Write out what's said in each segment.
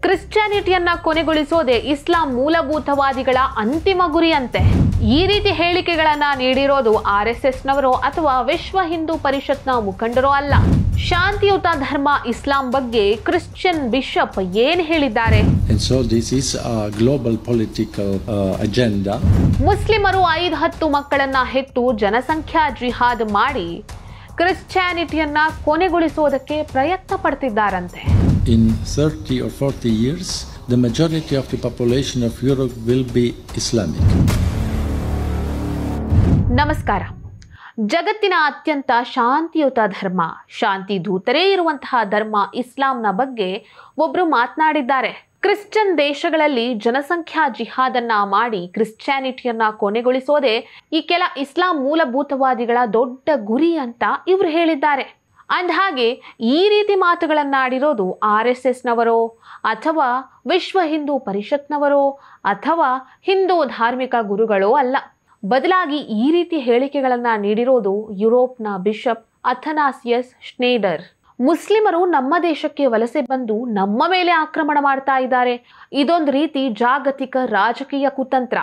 ಕ್ರಿಶ್ಚಿಯಾನಿಟಿಯನ್ನ ಕೊನೆಗೊಳಿಸೋದೇ ಇಸ್ಲಾಂ ಮೂಲಭೂತವಾದಿಗಳ ಅಂತಿಮ ಗುರಿಯಂತೆ. ಈ ರೀತಿ ಹೇಳಿಕೆಗಳನ್ನ ನೀಡಿರೋದು RSSನವರೋ ಅಥವಾ ವಿಶ್ವ ಹಿಂದೂ ಪರಿಷತ್ನ ಮುಖಂಡರೋ ಅಲ್ಲ. ಶಾಂತಿಯುತ ಧರ್ಮ ಇಸ್ಲಾಂ ಬಗ್ಗೆ ಕ್ರಿಶ್ಚಿಯನ್ ಬಿಷಪ್ ಏನ್ ಹೇಳಿದ್ದಾರೆ? And so this is a global political agenda. ಮುಸ್ಲಿಮರು 5-10 ಮಕ್ಕಳನ್ನ ಹೆತ್ತು ಜನಸಂಖ್ಯಾ ಜಿಹಾದ್ ಮಾಡಿ ಕ್ರಿಶ್ಚಿಯಾನಿಟಿಯನ್ನ ಕೊನೆಗೊಳಿಸೋದಕ್ಕೆ ಪ್ರಯತ್ನ ಪಡ್ತಿದ್ದಾರಂತೆ. In 30 or 40 years, the majority of the population of Europe will be Islamic. ನಮಸ್ಕಾರ. ಜಗತ್ತಿನ ಅತ್ಯಂತ ಶಾಂತಿಯುತ ಧರ್ಮ, ಶಾಂತಿ ದೂತರೇ ಇರುವಂತಹ ಧರ್ಮ ಇಸ್ಲಾಂನ ಬಗ್ಗೆ ಒಬ್ರು ಮಾತನಾಡಿದ್ದಾರೆ. ಕ್ರಿಶ್ಚಿಯನ್ ದೇಶಗಳಲ್ಲಿ ಜನಸಂಖ್ಯಾ ಜಿಹಾದನ್ನ ಮಾಡಿ ಕ್ರಿಶ್ಚಿಯಾನಿಟಿಯನ್ನ ಕೊನೆಗೊಳಿಸೋದೇ ಈ ಕೆಲ ಇಸ್ಲಾಂ ಮೂಲಭೂತವಾದಿಗಳ ದೊಡ್ಡ ಗುರಿ ಅಂತ ಇವರು ಹೇಳಿದ್ದಾರೆ. ಅಂದಹಾಗೆ ಈ ರೀತಿ ಮಾತುಗಳನ್ನಾಡಿರೋದು RSSನವರೋ ಅಥವಾ ವಿಶ್ವ ಹಿಂದೂ ಪರಿಷತ್ನವರೋ ಅಥವಾ ಹಿಂದೂ ಧಾರ್ಮಿಕ ಗುರುಗಳೋ ಅಲ್ಲ. ಬದಲಾಗಿ ಈ ರೀತಿ ಹೇಳಿಕೆಗಳನ್ನ ನೀಡಿರೋದು ಯುರೋಪ್ನ ಬಿಷಪ್ ಅಥನಾಸಿಯಸ್ ಶ್ನೇಡರ್. ಮುಸ್ಲಿಮರು ನಮ್ಮ ದೇಶಕ್ಕೆ ವಲಸೆ ಬಂದು ನಮ್ಮ ಮೇಲೆ ಆಕ್ರಮಣ ಮಾಡ್ತಾ ಇದ್ದಾರೆ. ಇದೊಂದು ರೀತಿ ಜಾಗತಿಕ ರಾಜಕೀಯ ಕುತಂತ್ರ.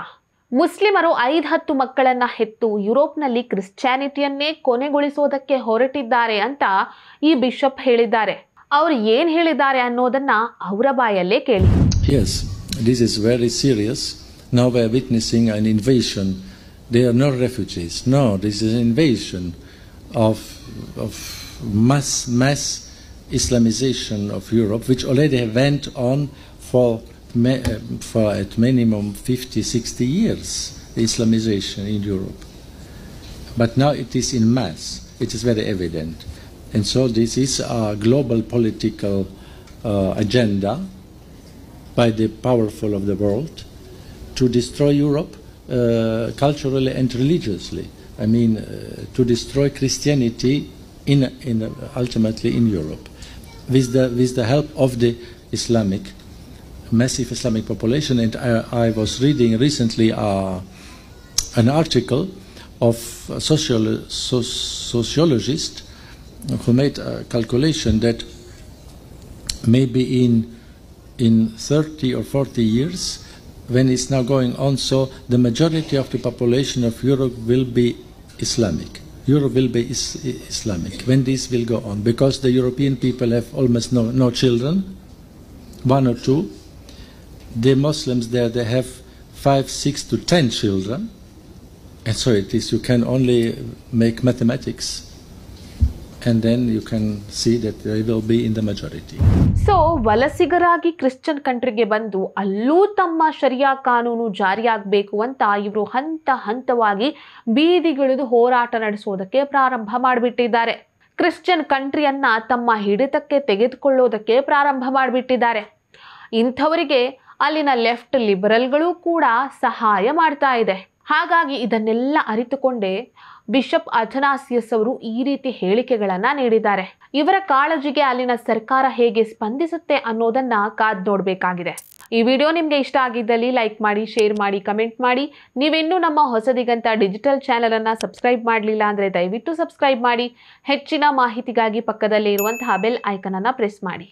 ಮುಸ್ಲಿಮರು 5-10 ಮಕ್ಕಳನ್ನ ಹೆತ್ತು ಯುರೋಪ್ನಲ್ಲಿ ಕ್ರಿಶ್ಚಿಯಾನಿಟಿಯನ್ನೇ ಕೊನೆಗೊಳಿಸೋದಕ್ಕೆ ಹೊರಟಿದ್ದಾರೆ ಅಂತ ಈ ಬಿಷಪ್ ಹೇಳಿದ್ದಾರೆ. ಅವರು ಏನ್ ಹೇಳಿದ್ದಾರೆ ಅನ್ನೋದನ್ನ ಅವರ ಬಾಯಲ್ಲೇ ಕೇಳಿ. Yes, this is very serious. Now we are witnessing an invasion. They are not refugees. No, this is an invasion of mass Islamization of Europe, which already went on for at minimum 50-60 years, the Islamization in Europe. But now it is in mass. It is very evident. And so this is a global political agenda by the powerful of the world to destroy Europe culturally and religiously. I mean, to destroy Christianity ultimately in Europe, with the help of the massive Islamic population. And I was reading recently an article of a sociologist who made a calculation that maybe in 30 or 40 years, when it's now going on, so the majority of the population of Europe will be Islamic. Europe will be Islamic. When this will go on, because the European people have almost no children, 1 or 2. The Muslims there, they have 5, 6 to 10 children, and so it is. You can only make mathematics, and then you can see that they will be in the majority. So ವಲಸಿಗರಾಗಿ Christian ಕಂಟ್ರಿಗೆ ಬಂದು ಅಲ್ಲೂ ತಮ್ಮ sharia ಕಾನೂನು ಜಾರಿಯಾಗಬೇಕು ಅಂತ ಇವರು ಹಂತ ಹಂತವಾಗಿ ಬೀದಿಗಿಳಿದು ಹೋರಾಟ ನಡೆಸೋದಕ್ಕೆ ಪ್ರಾರಂಭ ಮಾಡಿಬಿಟ್ಟಿದ್ದಾರೆ. ಕ್ರಿಶ್ಚಿಯನ್ ಕಂಟ್ರಿಯನ್ನ ತಮ್ಮ ಹಿಡಿತಕ್ಕೆ ತೆಗೆದುಕೊಳ್ಳೋದಕ್ಕೆ ಪ್ರಾರಂಭ ಮಾಡಿಬಿಟ್ಟಿದ್ದಾರೆ. ಇಂಥವರಿಗೆ ಅಲ್ಲಿನ ಲೆಫ್ಟ್ ಲಿಬರಲ್ಗಳು ಕೂಡ ಸಹಾಯ ಮಾಡ್ತಾ ಇದೆ. ಹಾಗಾಗಿ ಇದನ್ನೆಲ್ಲ ಅರಿತುಕೊಂಡೇ ಬಿಷಪ್ ಅಥನಾಸಿಯಸ್ ಅವರು ಈ ರೀತಿ ಹೇಳಿಕೆಗಳನ್ನ ನೀಡಿದ್ದಾರೆ. ಇವರ ಕಾಳಜಿಗೆ ಅಲ್ಲಿನ ಸರ್ಕಾರ ಹೇಗೆ ಸ್ಪಂದಿಸುತ್ತೆ ಅನ್ನೋದನ್ನ ಕಾದ್ ನೋಡಬೇಕಾಗಿದೆ. ಈ ವಿಡಿಯೋ ನಿಮ್ಗೆ ಇಷ್ಟ ಆಗಿದ್ದಲ್ಲಿ ಲೈಕ್ ಮಾಡಿ, ಶೇರ್ ಮಾಡಿ, ಕಮೆಂಟ್ ಮಾಡಿ. ನೀವಿನ್ನೂ ನಮ್ಮ ಹೊಸದಿಗಂತ ಡಿಜಿಟಲ್ ಚಾನೆಲ್ ಅನ್ನ ಸಬ್ಸ್ಕ್ರೈಬ್ ಮಾಡಲಿಲ್ಲ ಅಂದ್ರೆ ದಯವಿಟ್ಟು ಸಬ್ಸ್ಕ್ರೈಬ್ ಮಾಡಿ. ಹೆಚ್ಚಿನ ಮಾಹಿತಿಗಾಗಿ ಪಕ್ಕದಲ್ಲೇ ಇರುವಂತಹ ಬೆಲ್ ಐಕನ್ ಅನ್ನ ಪ್ರೆಸ್ ಮಾಡಿ.